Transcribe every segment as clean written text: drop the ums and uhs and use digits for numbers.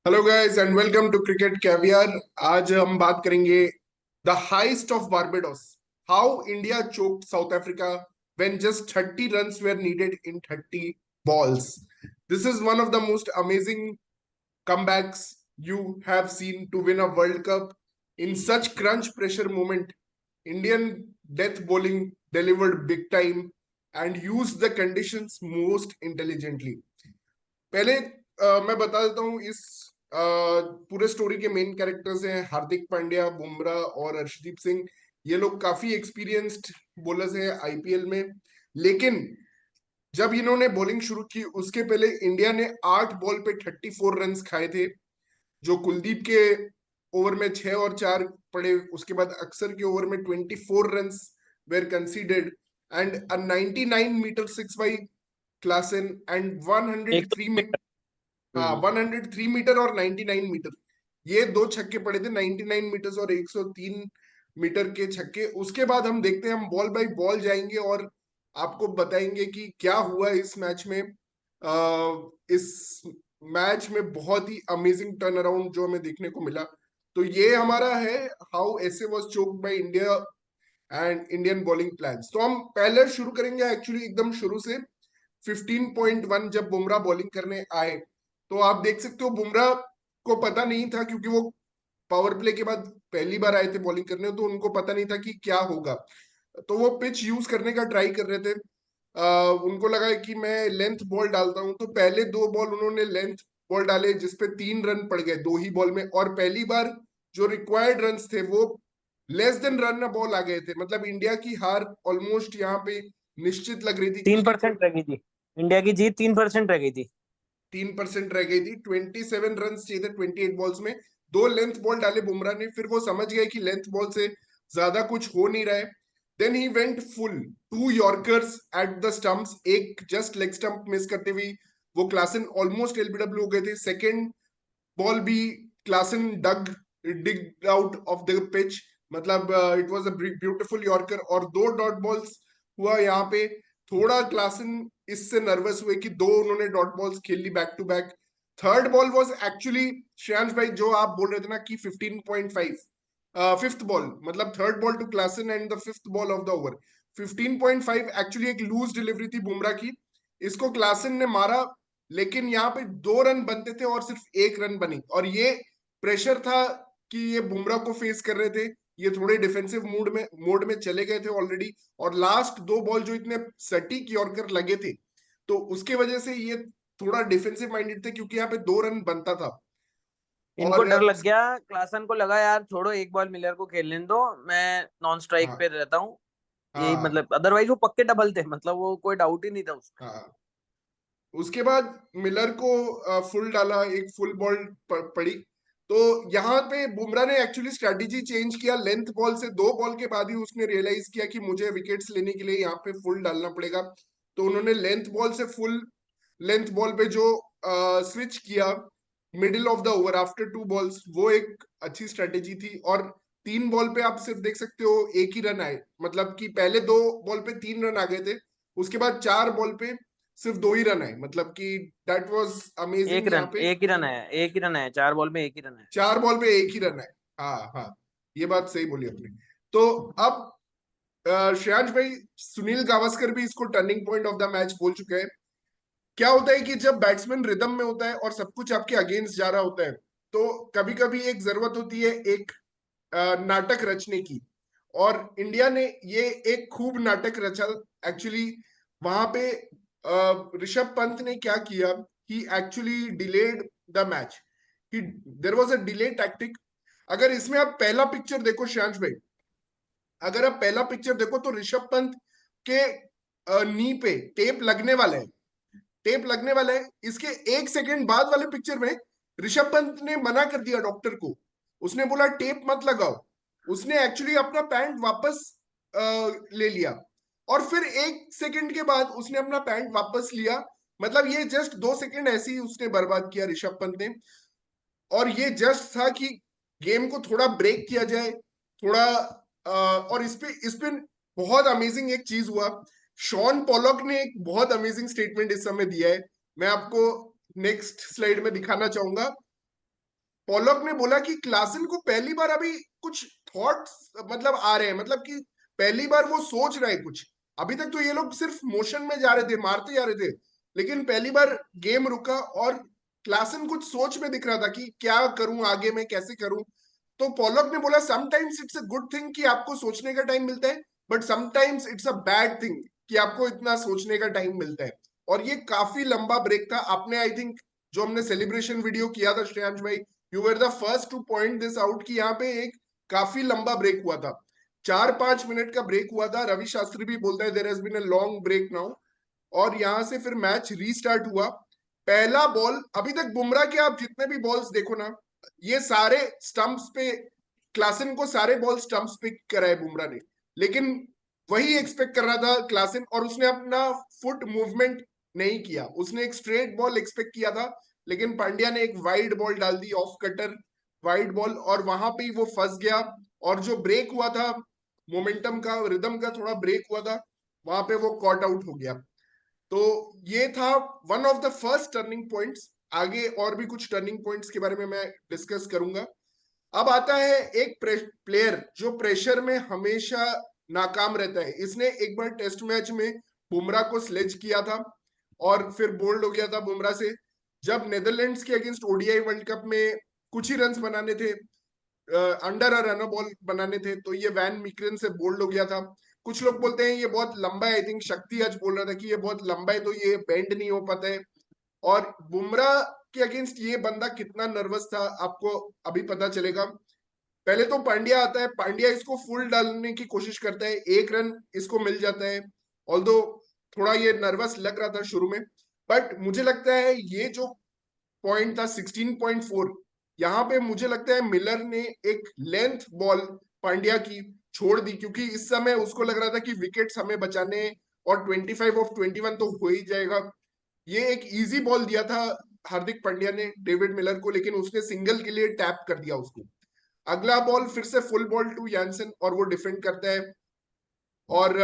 Hello guys and welcome to Cricket Caviar. आज हम बात करेंगे the heist of Barbados, how India choked South Africa when just 30 runs were needed in 30 balls. This is one of the most amazing comebacks you have seen to win a World Cup in such crunch pressure moment. Indian death bowling delivered big time and used the conditions most intelligently. पहले मैं बता देता हूँ इस पूरे story के main characters हैं हार्दिक पांड्या, बुमराह और अर्शदीप सिंह। ये लोग काफी एक्सपीरियंस्ड बॉलर्स हैं आईपीएल में। लेकिन जब इन्होंने बॉलिंग शुरू की उसके पहले इंडिया ने 8 बॉल पे 34 रन खाए थे, जो कुलदीप के ओवर में 6 और 4 पड़े। उसके बाद अक्सर के ओवर में 24 run were conceded and a 99 metre six by Klaasen and एक तो 103 मीटर। हाँ, हम्म 103 मीटर और 99 मीटर, ये दो छक्के पड़े थे, 99 मीटर और 103 मीटर के छक्के। उसके बाद हम देखते हैं, हम बॉल बाय बॉल जाएंगे और आपको बताएंगे कि क्या हुआ इस मैच में। इस मैच में बहुत ही अमेजिंग टर्न अराउंड जो हमें देखने को मिला। तो ये हमारा है how SA was choked by India and Indian bowling plans. तो हम पहले शुरू करेंगे एक्चुअली एकदम शुरू से। 15.1 जब बुमराह बॉलिंग करने आए तो आप देख सकते हो बुमराह को पता नहीं था, क्योंकि वो पावर प्ले के बाद पहली बार आए थे बॉलिंग करने, तो उनको पता नहीं था कि क्या होगा। तो वो पिच यूज करने का ट्राई कर रहे थे। उनको लगा कि मैं लेंथ बॉल डालता हूं, तो पहले 2 बॉल उन्होंने लेंथ बॉल डाले जिसपे 3 रन पड़ गए 2 ही बॉल में। और पहली बार जो रिक्वायर्ड रन थे वो लेस देन रन बॉल आ गए थे। मतलब इंडिया की हार ऑलमोस्ट यहाँ पे निश्चित लग रही थी, तीन क्योंकि परसेंट रह गई थी। इंडिया की जीत 3% रह गई थी। 3% रह गई थी। 27 रन चाहिए थे 28 बॉल्स में। 2 लेंथ बॉल डाले बुमराह ने, फिर वो समझ गए कि लेंथ बॉल से ज्यादा कुछ हो नहीं रहा है। Then he went full, 2 yorkers at the stumps, एक जस्ट लेग स्टंप मिस करते हुए वो क्लासन ऑलमोस्ट एलबीडब्ल्यू हो गए थे। सेकेंड बॉल भी Klaasen dig out of the pitch. मतलब it was a beautiful yorker. और 2 डॉट बॉल्स हुआ यहाँ पे। थोड़ा क्लासन इससे नर्वस हुए कि 2 उन्होंने डॉट बॉल्स खेल ली back to back. Third ball was actually, Shreyansh भाई जो आप बोल रहे थे ना कि 15.5, फिफ्थ बॉल, मतलब third ball to Klaasen and the fifth ball of the over. 15.5 actually एक लूज डिलीवरी थी बुमराह की, इसको क्लासन ने मारा। लेकिन यहाँ पे 2 रन बनते थे और सिर्फ 1 रन बनी, और ये प्रेशर था कि ये बुमराह को फेस कर रहे थे। ये थोड़े डिफेंसिव मोड में चले गए थे ऑलरेडी। और लास्ट 2 बॉल जो इतने सटीक यॉर्कर लगे थे, तो उसके वजह से ये थोड़ा डिफेंसिव माइंडेड थे, क्योंकि यहाँ पे 2 रन बनता था। इनको और डर लग गया, क्लासन को लगा यार छोड़ो, एक बॉल मिलर को खेलने दो, मैं नॉन स्ट्राइक हाँ पे रहता हूँ। यही हाँ मतलब, अदरवाइज वो पक्के डबल थे, मतलब वो कोई डाउट ही नहीं था उसमें। हाँ। उसके बाद मिलर को फुल डाला, एक फुल बॉल पड़ी। तो यहाँ पे बुमराह ने एक्चुअली स्ट्रेटेजी चेंज किया। लेंथ बॉल से 2 बॉल के बाद ही उसने रियलाइज किया कि मुझे विकेट्स लेने के लिए यहाँ पे फुल डालना पड़ेगा। तो उन्होंने लेंथ बॉल से फुल लेंथ बॉल पे जो स्विच किया middle of the over after 2 balls, वो एक अच्छी स्ट्रेटेजी थी। और 3 बॉल पे आप सिर्फ देख सकते हो एक ही रन आए। मतलब कि पहले 2 बॉल पे 3 रन आ गए थे, उसके बाद 4 बॉल पे सिर्फ 2 ही रन आए। मतलब कि दैट वाज एक अमेजिंग यहाँ रन पे। एक ही रन आया, एक ही रन आया, 4 बॉल में एक ही रन आया। 4 बॉल पे एक ही रन आए। हाँ हाँ, ये बात सही बोली आपने। तो अब श्रेयांश भाई, सुनील गावस्कर भी इसको turning point of the match बोल चुके हैं। क्या होता है कि जब बैट्समैन रिदम में होता है और सब कुछ आपके अगेंस्ट जा रहा होता है, तो कभी कभी एक जरूरत होती है एक नाटक रचने की। और इंडिया ने ये एक खूब नाटक रचा एक्चुअली। वहां पे ऋषभ पंत ने क्या किया, he actually delayed the match. He there was a delay tactic. अगर इसमें आप पहला पिक्चर देखो श्यांश भाई, अगर आप पहला पिक्चर देखो तो ऋषभ पंत के नी पे टेप लगने वाला है। टेप लगने वाला है, इसके 1 सेकंड बाद वाले पिक्चर में ऋषभ पंत ने मना कर दिया डॉक्टर को। उसने बोला टेप मत लगाओ। उसने एक्चुअली अपना पैंट वापस ले लिया, और फिर 1 सेकंड के बाद उसने अपना पैंट वापस लिया। मतलब ये जस्ट 2 सेकंड ऐसे ही उसने बर्बाद किया ऋषभ पंत ने। और ये जस्ट था कि गेम को थोड़ा ब्रेक किया जाए, थोड़ा और इस पे बहुत अमेजिंग एक चीज हुआ। शॉन पॉलॉक ने एक बहुत अमेजिंग स्टेटमेंट इस समय दिया है, मैं आपको नेक्स्ट स्लाइड में दिखाना चाहूंगा। पॉलक ने बोला कि क्लासन को पहली बार अभी कुछ थॉट्स मतलब आ रहे हैं, मतलब कि पहली बार वो सोच रहे हैं कुछ। अभी तक तो ये लोग सिर्फ मोशन में जा रहे थे, मारते जा रहे थे, लेकिन पहली बार गेम रुका और क्लासन कुछ सोच में दिख रहा था कि क्या करूं आगे, मैं कैसे करूं। तो पॉलक ने बोला sometimes it's a good thing कि आपको सोचने का टाइम मिलता है, but sometimes it's a bad thing कि आपको इतना सोचने का टाइम मिलता है। और ये काफी लंबा ब्रेक था। आपने आई थिंक जो हमने सेलिब्रेशन वीडियो किया था श्रेयांश भाई, you were the first two point this out कि यहाँ पे एक काफी लंबा ब्रेक हुआ था, 4-5 मिनट का ब्रेक हुआ था। रवि शास्त्री भी बोलता है there has been a long break now. और यहां से फिर मैच रीस्टार्ट हुआ। पहला बॉल, अभी तक बुमराह के आप जितने भी बॉल्स देखो ना, ये सारे स्टंप्स पे, क्लासन को सारे बॉल स्टंप्स पे कराए बुमराह ने, लेकिन वही एक्सपेक्ट कर रहा था क्लासन, और उसने अपना फुट मूवमेंट नहीं किया। उसने एक स्ट्रेट बॉल एक्सपेक्ट किया था, लेकिन पांड्या ने एक वाइड बॉल डाल दी, ऑफ कटर वाइड बॉल, और वहां पे ही वो फंस गया। और जो ब्रेक हुआ था, मोमेंटम का, रिदम का थोड़ा ब्रेक हुआ था, वहां पे वो कॉट आउट हो गया। तो ये था one of the first turning points. आगे और भी कुछ टर्निंग पॉइंट्स के बारे में मैं डिस्कस करूंगा। अब आता है एक प्लेयर जो प्रेशर में हमेशा नाकाम रहता है। इसने एक बार टेस्ट मैच में बुमराह को स्लेज किया था और फिर बोल्ड हो गया था बुमराह से। जब नेदरलैंड्स के अगेंस्ट ओडीआई वर्ल्ड कप में कुछ ही रन बनाने थे, अंडर अ रन बॉल बनाने थे, तो ये वैन मिक्रेन से बोल्ड हो गया था। कुछ लोग बोलते हैं ये बहुत लंबा है, आई थिंक शक्ति आज बोल रहा था कि ये बहुत लंबा है तो ये बेंड नहीं हो पाता है। और बुमराह के अगेंस्ट ये बंदा कितना नर्वस था आपको अभी पता चलेगा। पहले तो पांड्या आता है, पांड्या इसको फुल डालने की कोशिश करता है, 1 रन इसको मिल जाता है। ऑल्दो थोड़ा ये नर्वस लग रहा था शुरू में, बट मुझे लगता है ये जो पॉइंट था 16.4, यहाँ पे मुझे लगता है मिलर ने एक लेंथ बॉल पांड्या की छोड़ दी, क्योंकि इस समय उसको लग रहा था कि विकेट्स हमें बचाने और 25 ऑफ 21 तो हो ही जाएगा। ये एक इजी बॉल दिया था हार्दिक पांड्या ने डेविड मिलर को, लेकिन उसने सिंगल के लिए टैप कर दिया उसको। अगला बॉल फिर से फुल बॉल टू यानसन और वो डिफेंड करता है। और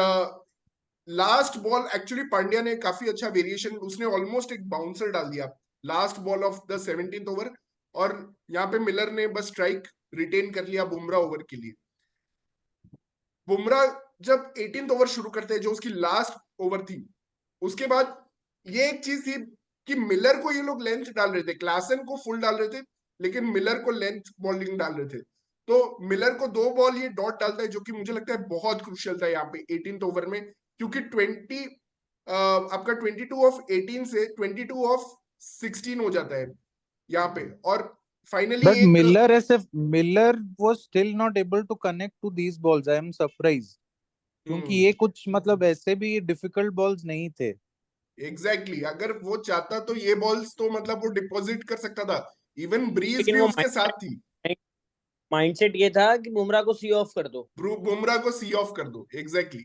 लास्ट बॉल एक्चुअली पांड्या ने काफी अच्छा वेरिएशन, उसने ऑलमोस्ट एक बाउंसर डाल दिया last ball of the 17th over, और यहाँ पे मिलर ने बस स्ट्राइक रिटेन कर लिया बुमराह ओवर के लिए। बुमराह जब 18th ओवर शुरू करते हैं, जो उसकी लास्ट ओवर थी, उसके बाद ये एक चीज थी कि मिलर को ये लोग लेंथ डाल रहे थे, क्लासन को फुल डाल रहे थे, लेकिन मिलर को लेंथ बॉलिंग डाल रहे थे। तो मिलर को 2 बॉल ये डॉट डालता है, जो कि मुझे लगता है बहुत क्रुशियल था यहाँ पे 18th ओवर में, क्योंकि आपका 22 ऑफ 18 से 22 ऑफ 16 हो जाता है यहाँ पे। और फाइनली But एक Miller was still not able to connect to these balls. I am surprised. क्योंकि ये कुछ मतलब ऐसे भी डिफिकल्ट बॉल्स नहीं थे। एग्जैक्टली अगर वो चाहता तो ये बॉल्स तो मतलब वो डिपॉजिट कर सकता था। इवन ब्रीज लेकिन भी वो उसके साथ थी। माइंडसेट ये था कि बुमराह को सी ऑफ कर दो, बुमराह को सी ऑफ कर दो, एग्जैक्टली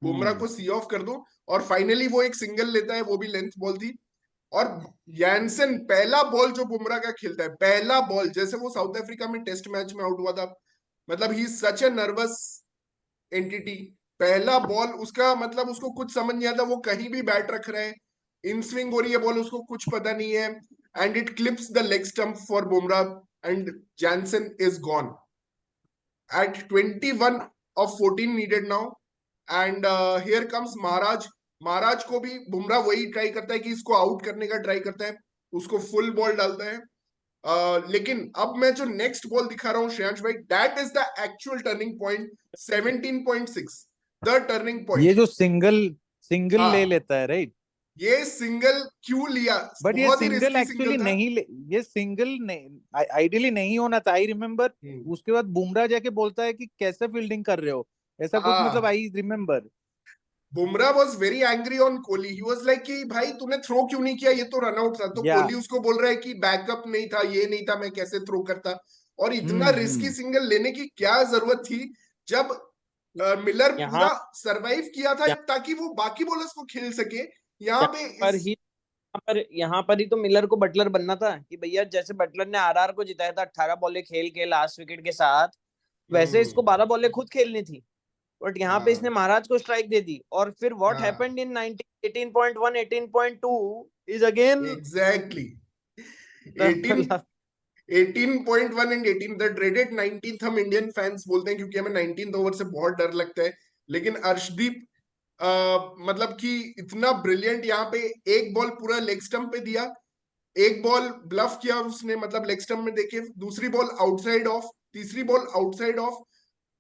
बुमराह हम्म को सी ऑफ कर दो। और फाइनली वो एक सिंगल लेता है, वो भी लेंथ बॉल थी। और यानसन पहला बॉल जो बुमराह का खेलता है, पहला बॉल जैसे वो साउथ अफ्रीका में टेस्ट मैच में आउट हुआ था, मतलब ही सच ए नर्वस एंटिटी। पहला बॉल उसका मतलब उसको कुछ समझ नहीं आता, वो कहीं भी बैट रख रहा है, इन स्विंग हो रही है बॉल, उसको कुछ पता नहीं है, and it clips the leg stump for Bumrah and Jansen is gone at 21 of 14 needed now. And here comes महाराज। महाराज को भी बुमराह वही ट्राई करता है कि इसको आउट करने का ट्राई करता है, उसको फुल बॉल डालता है। लेकिन अब मैं जो नेक्स्ट बॉल दिखा रहा हूँ श्रेयांश भाई, that is the actual turning point, 17.6, the turning ये पॉइंट। जो सिंगल सिंगल ले हाँ, लेता है, राइट? ये सिंगल क्यों लिया, बट ये बहुत ही सिंगल रिस्की सिंगल एक्चुअली था। नहीं ये सिंगल नहीं, आइडियली नहीं होना था। आई रिमेम्बर उसके बाद बुमराह जाके बोलता है कि कैसे फील्डिंग कर रहे हो, ऐसा कुछ मतलब हाँ, I remember. Bumrah was very angry on Kohli, he was like कि भाई तूने थ्रो क्यों नहीं किया, ये तो रनआउट था। तो या कोहली उसको बोल रहा है कि बैकअप नहीं था, ये नहीं था, मैं कैसे थ्रो करता। और इतना रिस्की हम्म। सिंगल लेने की क्या जरूरत थी, जब मिलर यहाँ पूरा सरवाइव किया था यहाँ ताकि वो बाकी बॉलर्स को खेल सके। यहाँ पे पर इस ही यहाँ पर ही तो मिलर को बटलर बनना था कि भैया जैसे बटलर ने आरआर को जिताया था 18 बॉलें खेल के लास्ट विकेट के साथ, वैसे इसको 12 बॉलें खुद खेलनी थी। बट यहाँ पे इसने हाँ, महाराज को स्ट्राइक दे दी, और फिर व्हाट हाँ, happened in 19 18.1 18.2 is again exactly the 18 18.1 and 18 the dreaded 19th हम इंडियन फैंस बोलते हैं क्योंकि हमें 19th ओवर से बहुत डर लगता है, लेकिन अर्शदीप मतलब कि इतना ब्रिलियंट यहाँ पे एक बॉल पूरा लेग स्टंप पे दिया, एक बॉल ब्लफ किया उसने मतलब लेग स्टंप में देखे, दूसरी बॉल आउटसाइड ऑफ, तीसरी बॉल आउटसाइड ऑफ,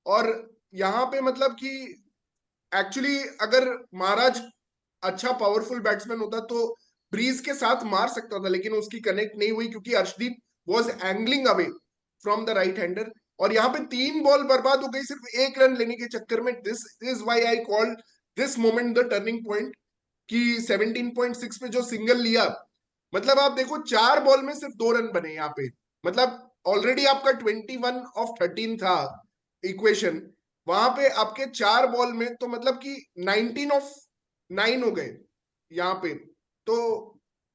और यहाँ पे मतलब कि एक्चुअली अगर महाराज अच्छा पावरफुल बैट्समैन होता तो ब्रीज के साथ मार सकता था, लेकिन उसकी कनेक्ट नहीं हुई क्योंकि Arshdeep was angling away from the right hander, और यहाँ पे 3 बॉल बर्बाद हो गई सिर्फ 1 रन लेने के चक्कर में। This is why I called this moment the turning point कि 17.6 पे जो सिंगल लिया, मतलब आप देखो 4 बॉल में सिर्फ 2 रन बने यहाँ पे, मतलब ऑलरेडी आपका 21 of 13 था इक्वेशन, वहां पे आपके 4 बॉल में तो मतलब कि 19 of 9 हो गए यहाँ पे। तो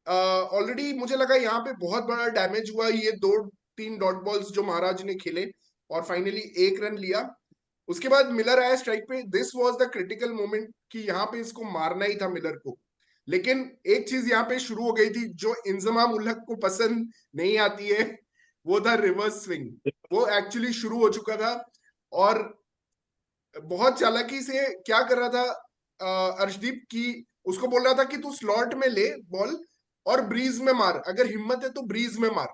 ऑलरेडी मुझे लगा यहाँ पे बहुत बड़ा डैमेज हुआ, ये 2-3 डॉट बॉल्स जो महाराज ने खेले और फाइनली 1 रन लिया। उसके बाद मिलर आया स्ट्राइक पे, this was the critical moment कि यहाँ पे इसको मारना ही था मिलर को, लेकिन एक चीज यहाँ पे शुरू हो गई थी जो इंजमाम उल हक को पसंद नहीं आती है, वो था रिवर्स स्विंग। वो एक्चुअली शुरू हो चुका था और बहुत चालाकी से क्या कर रहा था अर्शदीप की, उसको बोल रहा था कि तू स्लॉट में ले बॉल और ब्रीज में मार, अगर हिम्मत है तो ब्रीज में मार।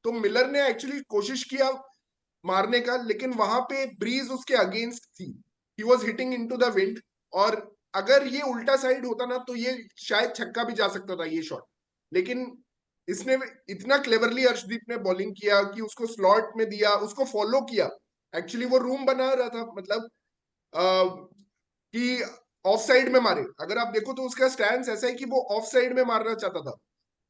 तो मिलर ने एक्चुअली कोशिश किया मारने का, लेकिन वहां पे ब्रीज उसके अगेंस्ट थी, he was hitting into the wind, और अगर ये उल्टा साइड होता ना तो ये शायद छक्का भी जा सकता था ये शॉट, लेकिन इसने इतना क्लेवरली अर्शदीप ने बॉलिंग किया कि उसको स्लॉट में दिया, उसको फॉलो किया। एक्चुअली वो रूम बना रहा था मतलब कि ऑफ साइड में मारे, अगर आप देखो तो उसका स्टैंड ऐसा है कि वो ऑफ साइड में मारना चाहता था,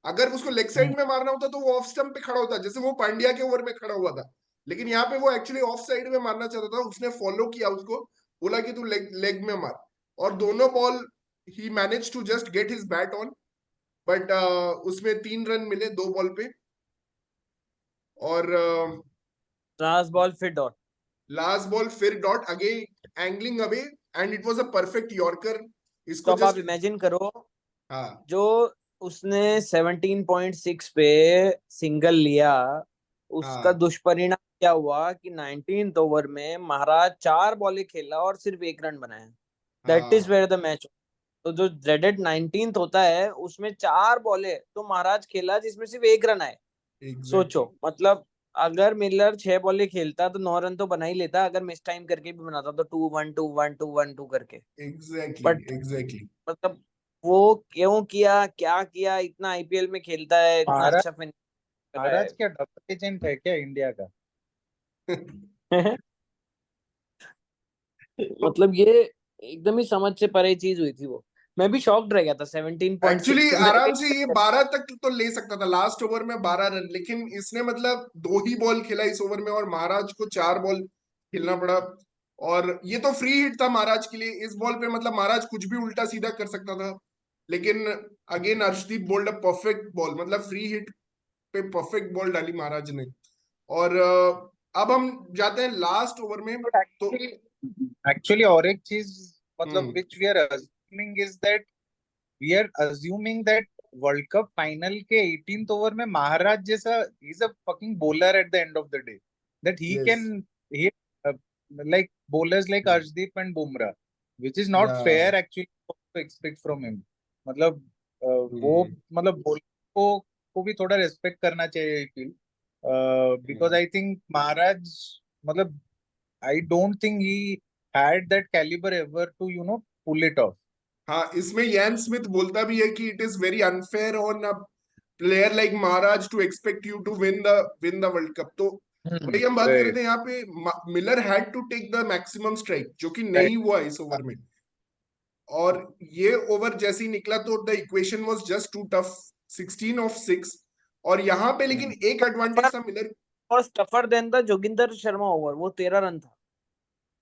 अगर उसको लेग साइड में मारना होता तो वो ऑफ स्टंप पे खड़ा होता जैसे वो पांड्या के ओवर में खड़ा हुआ था, लेकिन यहाँ पे वो एक्चुअली ऑफ साइड में मारना चाहता था, उसने फॉलो किया उसको, बोला कि तू लेग में मार, और दोनों बॉल ही manage to just get his bat on, but उसमें 3 रन मिले 2 बॉल पे, और लास्ट बॉल फिर डॉट, लास्ट बॉल फिर dot again angling away and it was a perfect yorker, तो इसको अब आप जस्ट इमेजिन करो हाँ जो उसने 17.6 पे सिंगल लिया, उसका हाँ दुष्परिणाम क्या हुआ कि 19th ओवर में महाराज 4 बॉलें खेला और सिर्फ 1 रन बनाया। दैट इज हाँ वेयर द मैच। तो जो ड्रेडेड 19th होता है उसमें 4 बॉलें तो महाराज खेला जिसमें सिर्फ 1 रन आए। एग्जैक्टली सोचो मतलब अगर मिलर 6 बॉलें खेलता तो 9 रन तो बना ही लेता, अगर मिस टाइम करके भी बनाता तो 2-1 2-1 2-1 2 करके। एग्जैक्टली बट एग्जैक्टली मतलब वो क्यों किया, क्या किया, इतना आईपीएल में खेलता है, इतना महाराज अच्छा फिनिश कर महाराज क्या डबल एजेंट है क्या इंडिया का? रहा है। मतलब ये एकदम ही समझ से परे चीज हुई थी वो। मैं भी शॉक्ड रह गया था 17.6 एक्चुअली पे, मैं भी आराम से ये 12 तक तो ले सकता था, लास्ट ओवर में 12 रन, लेकिन इसने मतलब 2 ही बॉल खेला इस ओवर में और महाराज को 4 बॉल खेलना पड़ा, और ये तो फ्री हिट था महाराज के लिए इस बॉल पे, मतलब महाराज कुछ भी उल्टा सीधा कर सकता था, लेकिन again Arshdeep bowled a perfect ball, मतलब फ्री हिट पे परफेक्ट बॉल डाली महाराज ने। और अब हम जाते हैं लास्ट ओवर में। तो एक्चुअली और एक चीज मतलब hmm which we are assuming is that we are assuming that world cup final के 18th ओवर में महाराज जैसा ही is a fucking bowler at the end of the day, that he yes can hit like bowlers like Arshdeep and Bumrah, which is not या fair actually to expect from him. मतलब वो मतलब bowler को भी थोड़ा respect करना चाहिए I feel, because I think Maharaj मतलब I don't think he had that caliber ever to pull it off. हाँ, इसमें यान स्मिथ बोलता भी है कि it is very unfair on a player like Maharaj to expect you to win the World Cup. तो वही हम बात कर रहे Right. थे यहाँ पे, Miller had to take the maximum strike जो कि Right. नहीं हुआ इस ओवर में, और ये ओवर जैसे ही निकला तो the equation was just too tough, 16 of 6, और यहाँ पे लेकिन एक एडवांटेज था मिलर। और tougher than the Joginder Sharma over, वो 13 रन था।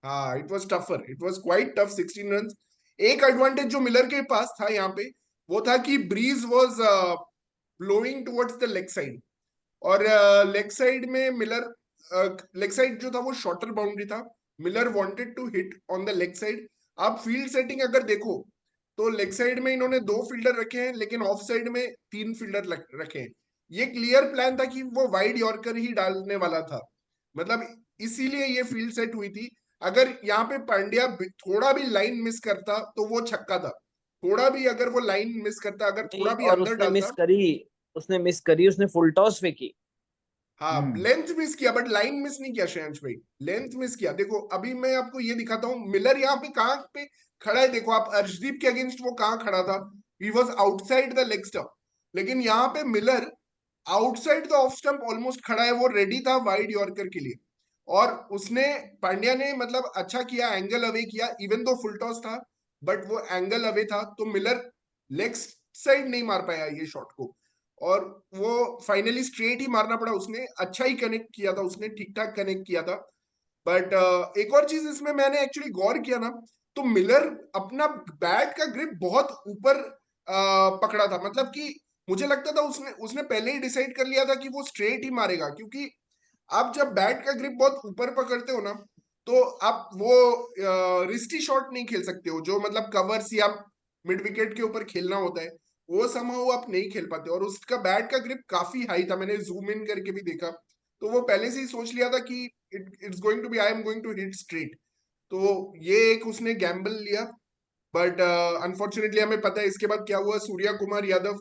हाँ, it was tougher, it was quite tough, 16 run. एक एडवांटेज जो मिलर के पास था यहाँ पे वो था कि breeze was blowing towards the leg side, और लेग साइड में मिलर लेग साइड जो था वो शॉर्टर बाउंड्री था, Miller wanted to hit on the leg side. आप फील्ड सेटिंग अगर देखो तो लेग साइड में इन्होंने 2 फील्डर रखे हैं, लेकिन ऑफ साइड में 3 फील्डर रखे हैं, ये क्लियर प्लान था कि वो वाइड यॉर्कर ही डालने वाला था, मतलब इसीलिए ये फील्ड सेट हुई थी। अगर यहाँ पे पांड्या थोड़ा भी लाइन मिस करता तो वो छक्का था, थोड़ा भी अगर वो लाइन मिस करता, अगर नहीं, थोड़ा भी और अंदर उसने डालता। मिस करी, उसने फुल टॉस फेंकी। हाँ, हम्म लेंथ मिस किया बट लाइन मिस नहीं किया श्रेयांश भाई, लेंथ मिस किया। देखो अभी मैं आपको ये दिखाता हूँ, मिलर यहाँ पे कहाँ पे खड़ा है, देखो आप, अर्शदीप के अगेंस्ट वो कहाँ खड़ा था, he was outside the leg stump. लेकिन यहाँ पे Miller outside the off stump almost खड़ा है, वो रेडी था वाइड यॉर्कर के लिए। और उसने, पांड्या ने मतलब अच्छा किया, एंगल अवे किया, इवन दो फुल टॉस था बट वो एंगल अवे था, तो मिलर लेग साइड नहीं मार पाया ये शॉट को, और वो फाइनली स्ट्रेट ही मारना पड़ा। उसने अच्छा ही कनेक्ट किया था, उसने ठीक ठाक कनेक्ट किया था। बट एक और चीज इसमें मैंने एक्चुअली गौर किया ना, तो मिलर अपना बैट का ग्रिप बहुत ऊपर पकड़ा था, मतलब कि मुझे लगता था उसने उसने पहले ही डिसाइड कर लिया था कि वो स्ट्रेट ही मारेगा, क्योंकि आप जब बैट का ग्रिप बहुत ऊपर पकड़ते हो ना, तो आप वो रिस्टी शॉट नहीं खेल सकते हो, जो मतलब कवर्स या मिड विकेट के ऊपर खेलना होता है, वो समहाउ आप नहीं खेल पाते। और उसका बैट का ग्रिप काफी हाई था, मैंने जूम इन करके भी देखा, तो वो पहले से ही सोच लिया था कि it's going to be, I am going to hit straight. तो ये एक उसने गैम्बल लिया, बट अनफॉर्चुनेटली हमें पता है इसके बाद क्या हुआ। Surya Kumar Yadav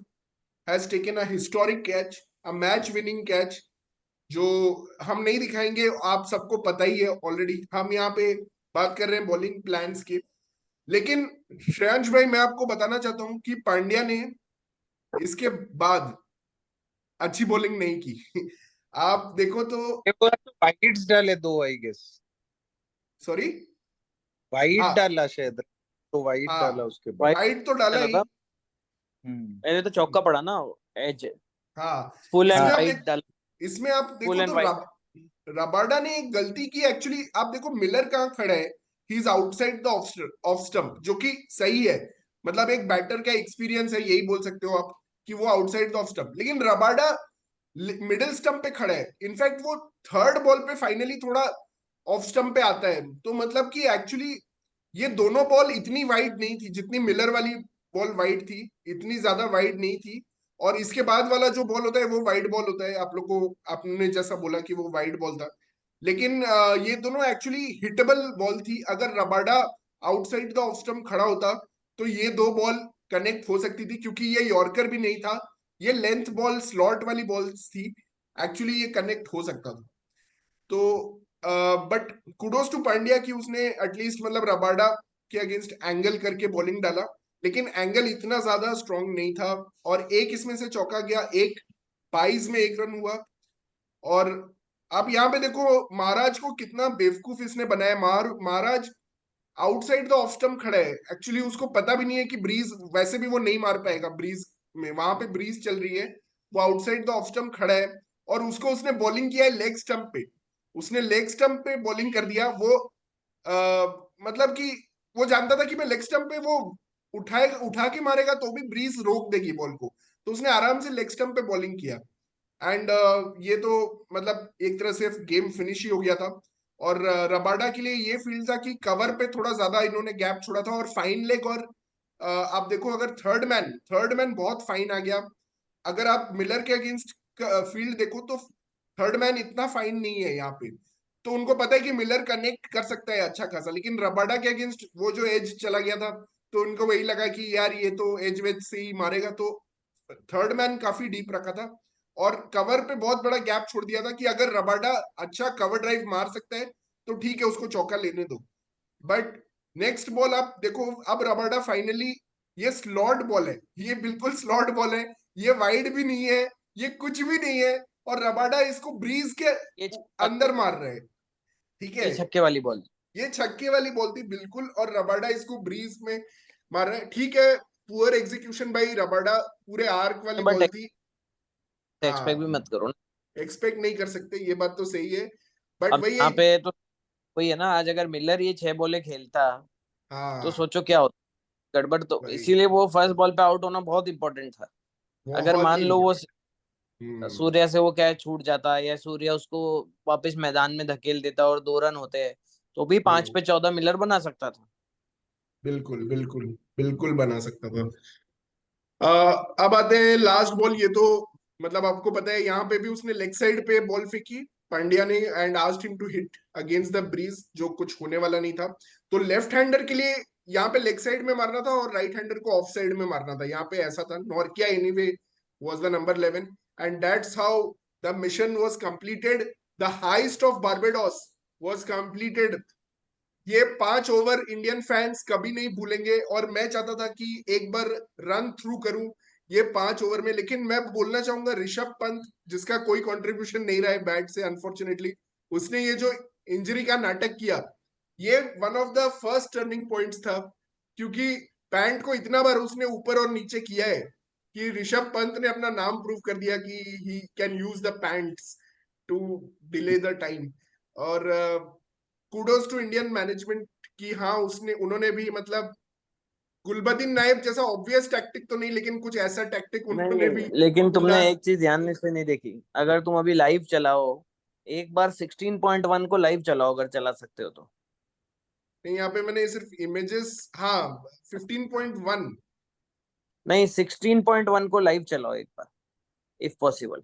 has taken a historic catch, a match winning catch, जो हम नहीं दिखाएंगे, आप सबको पता ही है ऑलरेडी। हम यहाँ पे बात कर रहे हैं बॉलिंग प्लान्स की, लेकिन श्रेयांश भाई मैं आपको बताना चाहता हूँ कि पांड्या ने इसके बाद अच्छी बॉलिंग नहीं की। आप देखो तो, वाइड्स डाले दो आई गेस, सॉरी, वाइड हाँ डाला शायद, तो वाइड हाँ, डाला उसके बाद। वाइड वाइड तो डाला डाला ही। था, हम्म मैंने तो चौका पड़ा ना, एज, हाँ, फुल एंड इसमें हाँ आप वाइड देख, डाला, इसमें आप फुल देखो एंड तो वाइड। रबाडा ने एक गलती की एक्चुअली। आप देखो मिलर कहाँ खड़ा है, he is outside the off stump, जो कि सही है, मतलब एक बैटर का एक्सपीरियंस है, यही बोल सकते हो आप कि वो आउटसाइड द ऑफ स्टंप। लेकिन रबाडा मिडिल स्टंप पे खड़ा है, इनफैक्ट वो थर्ड बॉल पे फाइनली थोड़ा ऑफ स्टंप पे आता है, तो मतलब कि एक्चुअली ये दोनों बॉल इतनी वाइड नहीं थी जितनी मिलर वाली बॉल वाइड थी, इतनी ज्यादा वाइड नहीं थी। और इसके बाद वाला जो बॉल होता है वो वाइड बॉल होता है, आप लोग को, आपने जैसा बोला कि वो वाइड बॉल था, लेकिन ये दोनों एक्चुअली हिटेबल बॉल थी। अगर Rabada outside the off stump खड़ा होता तो ये दो बॉल कनेक्ट हो सकती थी, क्योंकि ये यॉर्कर भी नहीं था, ये लेंथ बॉल, स्लॉट वाली बॉल्स थी, एक्चुअली ये कनेक्ट हो सकता था। तो बट कुडोज टू पांड्या कि उसने एटलीस्ट मतलब रबाडा के अगेंस्ट एंगल करके बॉलिंग डाला, लेकिन एंगल इतना ज्यादा स्ट्रांग नहीं था, और एक इसमें से चौका गया, एक 22 में एक रन हुआ। और आप यहाँ पे देखो महाराज को कितना बेवकूफ इसने बनाया। महाराज आउटसाइड द ऑफ स्टंप खड़ा है, एक्चुअली उसको पता भी नहीं है कि ब्रीज, वैसे भी वो नहीं मार पाएगा ब्रीज में, वहां पे ब्रीज चल रही है, वो आउटसाइड द ऑफ स्टंप खड़ा है, और उसको उसने बॉलिंग किया है लेग स्टंप पे, उसने लेग स्टंप पे बॉलिंग कर दिया। वो मतलब कि वो जानता था कि मैं लेग स्टंप पे वो उठा के मारेगा तो भी ब्रीज रोक देगी बॉल को, तो उसने आराम से लेग स्टंप पे बॉलिंग किया। एंड ये तो मतलब एक तरह से गेम फिनिश ही हो गया था। और रबाडा के लिए ये फील्ड था कि कवर पे थोड़ा ज्यादा इन्होंने गैप छोड़ा था, और फाइन लेग, और आप देखो अगर थर्ड मैन बहुत फाइन आ गया। अगर आप मिलर के अगेंस्ट फील्ड देखो तो थर्ड मैन इतना फाइन नहीं है यहाँ पे, तो उनको पता है कि मिलर कनेक्ट कर सकता है अच्छा खासा, लेकिन रबाडा के अगेंस्ट वो जो एज चला गया था, तो उनको वही लगा कि यार ये तो एज वेज से ही मारेगा, तो थर्ड मैन काफी डीप रखा था, और कवर पे बहुत बड़ा गैप छोड़ दिया था कि अगर रबाडा अच्छा कवर ड्राइव मार सकता है तो ठीक है, उसको चौका लेने दो। बट नेक्स्ट बॉल आप देखो, अब रबाडा फाइनली, ये स्लॉट बॉल है, ये बिल्कुल स्लॉट बॉल है, ये वाइड भी नहीं है, ये कुछ भी नहीं है, और रबाडा इसको ब्रीज के ये अंदर मार रहे हैं, ठीक है। ये छक्के वाली बॉल। ये छक्के वाली बॉल थी बिल्कुल, और रबाडा इसको ब्रीज में मार रहे हैं, ठीक है। पुअर एग्जीक्यूशन बाई रबाडा, पूरे आर्क वाली बट बॉल थी। एक्सपेक्ट भी हाँ, मत करो ना। एक्सपेक्ट नहीं कर सकते, ये बात तो सही है, बट अब वही है। यहाँ पे तो वही है ना, आज अगर मिलर ये 6 बॉलें खेलता तो हाँ, सोचो क्या होता, गड़बड़। तो वही, इसीलिए वो फर्स्ट बॉल पे आउट होना बहुत इंपॉर्टेंट था। अगर बहुत मान ही लो वो इम्पोर्टेंट। हम्म, सूर्या से वो कैच छूट जाता या सूर्य उसको वापस मैदान में धकेल देता और 2 रन होते हैं, तो भी 5 पे 14 मिलर बना सकता था। बिल्कुल बिल्कुल बिल्कुल बना सकता था। अब आते हैं लास्ट बॉल, ये तो मतलब आपको पता है यहाँ पे भी उसने लेग साइड पे बॉल फेंकी पांड्या ने and asked him to hit against the breeze, जो कुछ होने वाला नहीं था। तो लेफ्ट हैंडर के लिए यहाँ पे लेग साइड में मारना था और राइट हैंडर को ऑफ साइड में मारना था, यहाँ पे ऐसा था। Nortje anyway was the number 11 and that's how the mission was completed. The heist of Barbados was completed. ये 5 ओवर इंडियन फैंस कभी नहीं भूलेंगे और मैं चाहता था कि एक बार रन थ्रू करूं ये 5 ओवर में। लेकिन मैं बोलना चाहूंगा ऋषभ पंत, जिसका कोई कंट्रीब्यूशन नहीं रहा है बैट से अनफॉर्चुनेटली, उसने ये जो इंजरी का नाटक किया, ये one of the first turning points था। क्योंकि पैंट को इतना बार उसने ऊपर और नीचे किया है कि ऋषभ पंत ने अपना नाम प्रूव कर दिया कि he can use the pants to delay the time. और कूडोज टू इंडियन मैनेजमेंट कि हाँ उसने उन्होंने भी मतलब गुलबदीन नायब जैसा ऑब्वियस टैक्टिक तो नहीं, लेकिन कुछ ऐसा टैक्टिक उन्होंने नहीं, भी लेकिन तुमने ढूंढा। एक चीज ध्यान से नहीं देखी। अगर तुम अभी लाइव चलाओ, एक बार 16.1 को लाइव चलाओ अगर चला सकते हो तो। नहीं, यहाँ पे मैंने सिर्फ इमेजेस, हाँ 15.1। नहीं, 16.1 को लाइव चलाओ एक बार, इफ पॉसिबल।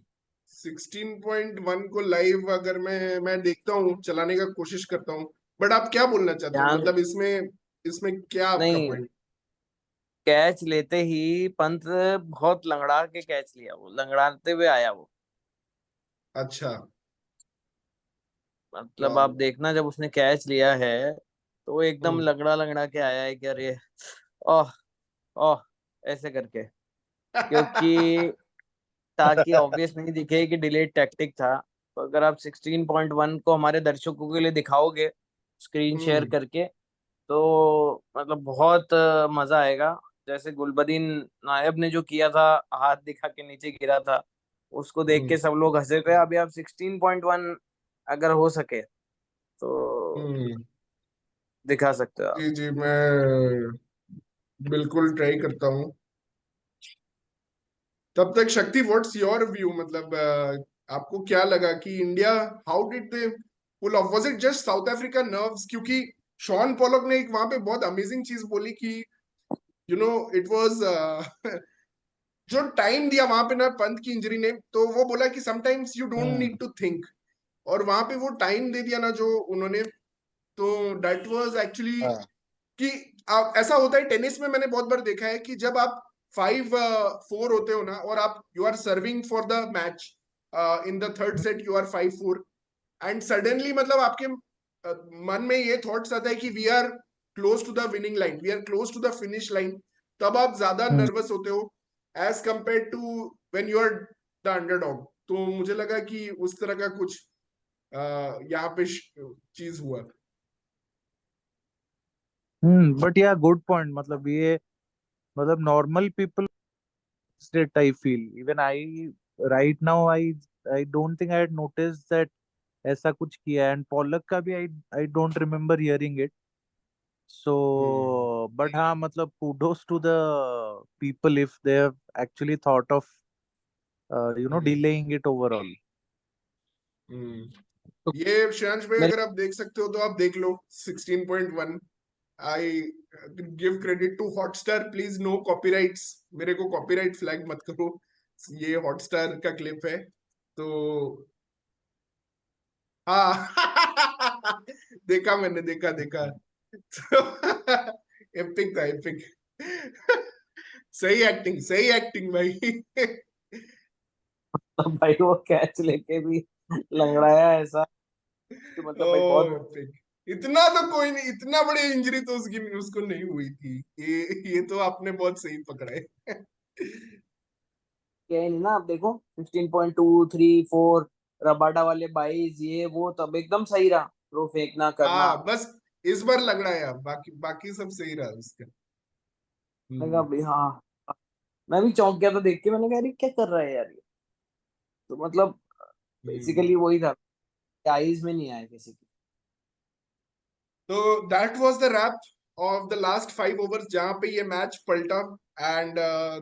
16.1 को लाइव अगर मैं देखता हूँ, चलाने का कोशिश करता हूँ। बट आप क्या बोलना चाहते हो, ध्यान मतलब इसमें इसमें क्या आपका नहीं, पॉइंट? कैच लेते ही पंत बहुत लंगड़ा के कैच लिया, वो लंगड़ाते हुए आया वो। अच्छा। मतलब आप वाह। देखना, जब उसने कैच लिया है तो वो एकदम हम्म। लंगड़ा लंगड़ा के आया है कि अरे ओह ओह, ऐसे करके। क्योंकि ताकि ऑब्वियस नहीं दिखे कि डिलेड टैक्टिक था। तो अगर आप 16.1 को हमारे दर्शकों के लिए दिखाओगे स्क्रीन शेयर हम्म। करके, तो मतलब बहुत मजा आएगा। जैसे गुलबदीन नायब ने जो किया था, हाथ दिखा के नीचे गिरा था, उसको देख हम्म। के सब लोग हंसे थे। अभी आप 16.1 अगर हो सके तो हम्म। दिखा सकते हो आप। जी जी, मैं बिल्कुल ट्राई करता हूँ। तब तक शक्ति, व्हाट्स योर व्यू, मतलब आपको क्या लगा कि India, how did they pull off? Was it just South Africa nerves? क्योंकि शॉन पॉलक ने एक वहां पे बहुत अमेजिंग चीज बोली कि इट वाज जो टाइम दिया वहां पे ना पंत की इंजरी ने, तो वो बोला कि sometimes you don't hmm. Need to think. और वहां पे वो टाइम दे दिया ना जो उन्होंने, तो दैट वाज एक्चुअली हाँ। कि ऐसा होता है टेनिस में, मैंने बहुत बार देखा है कि जब आप 5-4 होते हो ना और आप you are serving for the match, in the third set you are 5-4, and suddenly मतलब आपके मन में ये थॉट्स आता है कि we are close to the winning line, we are close to the finish line. तब आप ज्यादा हम्म। नर्वस होते हो as compare to when you are the underdog. तो मुझे लगा कि उस तरह का कुछ यहाँ पे चीज हुआ। बट या गुड पॉइंट, मतलब ये मतलब normal people that I feel. Even I right now I don't think I had noticed that ऐसा कुछ किया है। एंड पॉलक का भी I don't remember hearing it. Hmm. So but हाँ मतलब kudos to the people if they have actually thought of hmm. delaying it overall. हम्म। ये श्रेयांश भाई, मेरे अगर आप देख सकते हो तो आप देख लो 16.1। I give credit to Hotstar, please no copyrights, मेरे को कॉपीराइट फ्लैग मत करो। ये हॉटस्टार का क्लिप है तो। हाँ देखा, मैंने देखा देखा तो एपिक था, एपिक। सही एक्टिंग भाई। भाई वो कैच लेके भी लंगड़ाया ऐसा कि मतलब भाई ओह बहुत। एपिक। इतना तो कोई नहीं, इतना बड़ी इंजरी तो उसको नहीं हुई थी। ये तो आपने बहुत सही पकड़ा है। क्या ही नहीं ना, आप देखो 16.2, 3, 4, रबाडा वाले 22, ये वो तब एकदम सही रहा, वो फेंकना करना। हाँ बस इस बार लग रहा है यार, बाकी बाकी सब सही रहा उसका। मैं कहा हम्म। भाई हाँ, मैं भी चौंक गया था देख के। मैंने कहा अरे क्या कर रहा है यार ये। तो मतलब हम्म। बेसिकली वही था, आईज में नहीं आया किसी की। तो that was the wrap of the last 5 overs जहां पे ये मैच पलटा। एंड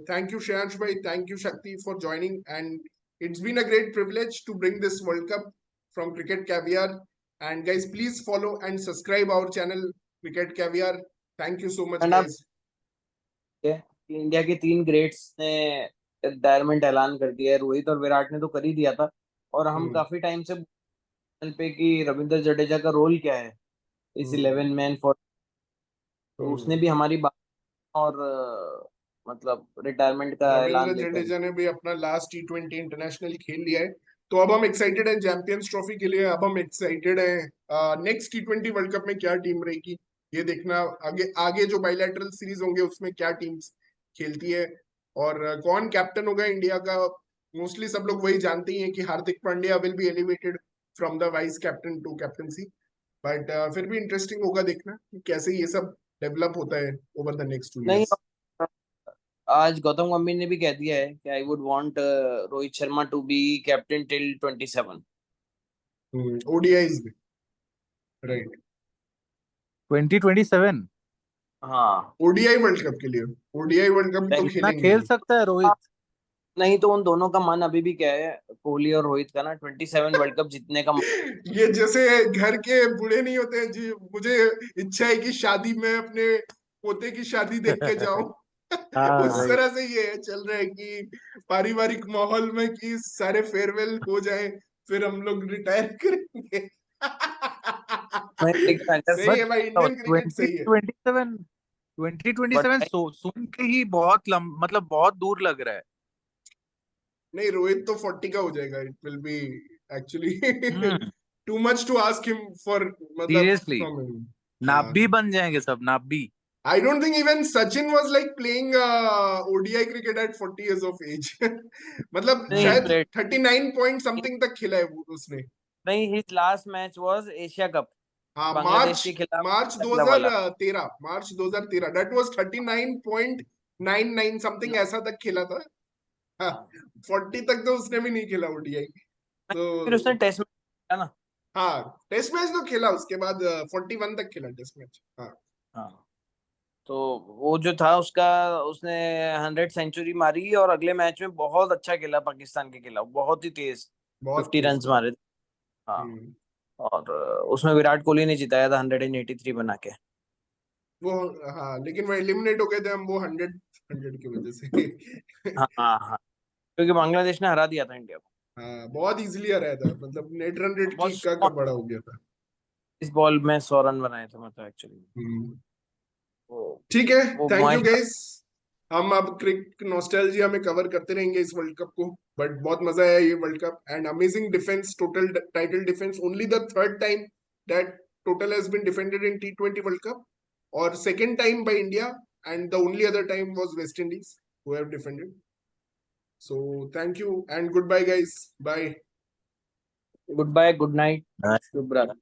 थैंक यू श्रेयांश भाई, thank you Shakti for joining, and it's been a great privilege to bring this World Cup from Cricket Caviar. And guys please follow and subscribe our channel Cricket Caviar. Thank you so much and आप guys. India के 3 greats ने retirement ऐलान कर दिया है। रोहित और विराट ने तो कर ही दिया था, और हम हम्म, काफी टाइम से पे कि रविंद्र जडेजा का रोल क्या है इस हम्म, 11 मैन फॉर। तो उसने हम्म। भी हमारी बात और मतलब रिटायरमेंट का रविंद्र ऐलान लेकर। जडेजा ने भी अपना लास्ट T20 इंटरनेशनल खेल लिया है। तो अब हम एक्साइटेड हैं चैंपियंस ट्रॉफी के लिए। अब हम एक्साइटेड हैं नेक्स्ट T20 वर्ल्ड कप में क्या टीम रहेगी ये देखना। आगे आगे जो बायलैटरल सीरीज होंगे उसमें क्या टीम्स खेलती है, और कौन कैप्टन होगा इंडिया का। मोस्टली सब लोग वही जानते ही हैं कि Hardik Pandya will be elevated from the vice captain to captaincy. But फिर भी इंटरेस्टिंग होगा देखना कि कैसे ये सब डेवलप होता है ओवर द नेक्स्ट 2 नहीं, years। आज गौतम गंभीर ने भी कह दिया है कि I would want Rohit Sharma to be captain till 27। ODIs में, राइट। 2027 हाँ, ओडीआई वर्ल्ड कप के लिए, ओडीआई वर्ल्ड कप तो इतना खेलेंगे खेल ही। सकता है रोहित? नहीं तो उन दोनों का मन अभी भी क्या है, कोहली और रोहित का ना 27 वर्ल्ड कप जीतने का मन। ये जैसे घर के बूढ़े नहीं होते हैं जी, मुझे इच्छा है कि शादी में अपने पोते की शादी देख के जाऊं। हाँ उस राइट। तरह से ये चल रहा है कि पारिवारिक माहौल में कि सारे फेयरवेल हो जाए, फिर हम लोग रिटायर करेंगे। नहीं, लेकिन अगर सही बट है भाई, इंडियन क्रिकेट सही है। 2027 बट 2027 सुन के ही बहुत मतलब बहुत दूर लग रहा है। नहीं, रोहित तो 40 का हो जाएगा। It will be actually hmm. Too much to ask him for, मतलब सीरियसली फ्रॉम हिम। हाँ, नाब्बी बन जाएंगे सब, नाब्बी। I don't think even Sachin was like playing ODI cricket at 40 years of age. मतलब नहीं, शायद ग्रेट। 39 पॉइंट समथिंग तक खेला है उसने। नहीं, his last match was Asia cup, हाँ, बांग्लादेश मार्च के खिलाफ मार्च खेला वाला। 2013, मार्च 2013 दैट वाज 39.99 समथिंग ऐसा तक खेला था। हाँ, हाँ, 40 तक तो उसने भी नहीं खेला ओडीआई। फिर उसने तो टेस्ट में खेला ना। हाँ, टेस्ट मैच तो खेला, उसके बाद 41 तक खेला टेस्ट मैच। हाँ, हाँ, तो वो जो था उसका, उसने 100 सेंचुरी मारी, और अगले मैच में बहुत अच्छा खेला पाकिस्तान के खिलाफ, बहुत ही तेज बहुत 50 रन तेज। मारे थे। हाँ, हम्म, और उसमें विराट कोहली ने जिताया था 183 बना के। वो, हाँ, लेकिन वो एलिमिनेट हो गए थे हम, वो 100 की वजह से। हाँ, हाँ, हाँ, क्योंकि बांग्लादेश ने हरा दिया था इंडिया को। हाँ, बहुत इजीली हराया था, मतलब नेट रन रेट की बस का बड़ा हो गया था। इस बॉल में 100 रन बनाए थे, मतलब एक्चुअली हम्म, वो ठीक है, वो थैंक यू मैच। गाइस। हम अब क्रिक नॉस्टैल्जिया में कवर करते रहेंगे इस वर्ल्ड कप को। बट बहुत मजा आया ये world cup, and amazing defence, total title defence, only the third time that total has been defended in T20 world cup, और second time by India, and the only other time was West Indies who have defended. So thank you and goodbye guys, bye. Goodbye, good night, शुभ रात्रि।